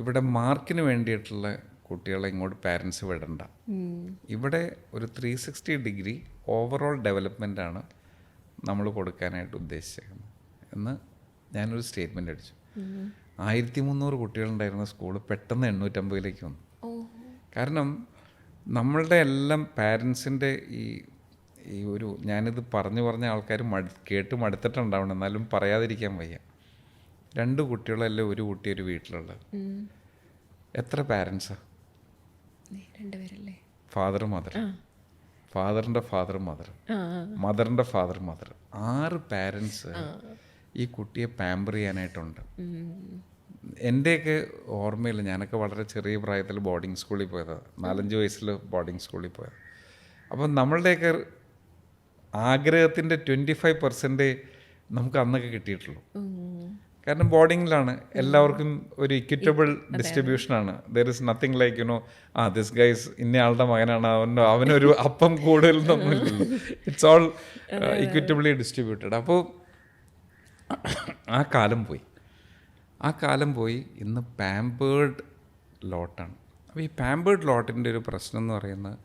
ഇവിടെ മാർക്കിന് വേണ്ടിയിട്ടുള്ള കുട്ടികളെ ഇങ്ങോട്ട് പാരൻസ് വിടണ്ട. ഇവിടെ ഒരു 360 ഓവറോൾ ഡെവലപ്മെൻറ്റാണ് നമ്മൾ കൊടുക്കാനായിട്ട് ഉദ്ദേശിച്ചേക്കുന്നത് എന്ന് ഞാനൊരു സ്റ്റേറ്റ്മെൻ്റ് അടിച്ചു. 1300 കുട്ടികളുണ്ടായിരുന്ന സ്കൂൾ പെട്ടെന്ന് 850 വന്നു. കാരണം നമ്മളുടെ എല്ലാം പാരൻസിൻ്റെ ഈ ഒരു, ഞാനിത് പറഞ്ഞ ആൾക്കാർ കേട്ട് മടുത്തിട്ടുണ്ടാവണം, എന്നാലും പറയാതിരിക്കാൻ വയ്യ. 2 കുട്ടികളല്ലേ ഒരു കുട്ടി ഒരു വീട്ടിലുള്ളത്. എത്ര പാരൻസാണ്? 2 പേരല്ലേ? ഫാദർ മദർ, ഫാദറിൻ്റെ ഫാദർ മദർ, മദറിൻ്റെ ഫാദർ മദർ, 6 പാരൻസ് ഈ കുട്ടിയെ പാമ്പർ ചെയ്യാനായിട്ടുണ്ട്. എൻ്റെയൊക്കെ ഓർമ്മയില്ല, ഞാനൊക്കെ വളരെ ചെറിയ പ്രായത്തിൽ ബോർഡിംഗ് സ്കൂളിൽ പോയതാണ്, 4-5 വയസ്സിൽ ബോർഡിംഗ് സ്കൂളിൽ പോയത്. അപ്പം നമ്മളുടെയൊക്കെ ആഗ്രഹത്തിൻ്റെ 25% നമുക്ക് അന്നൊക്കെ കിട്ടിയിട്ടുള്ളൂ. കാരണം ബോർഡിങ്ങിലാണ്, എല്ലാവർക്കും ഒരു ഇക്വിറ്റബിൾ ഡിസ്ട്രിബ്യൂഷനാണ്. There is nothing like this guys ഇന്ന ആളുടെ മകനാണ്, അവനൊരു അപ്പം കൂടുതലൊന്നുമില്ലല്ലോ. It's all equitably distributed. അപ്പോൾ ആ കാലം പോയി. ഇന്ന് പാമ്പേർഡ് ലോട്ടാണ്. അപ്പോൾ ഈ പാമ്പേർഡ് ലോട്ടിൻ്റെ ഒരു പ്രശ്നം എന്ന് പറയുന്നത്,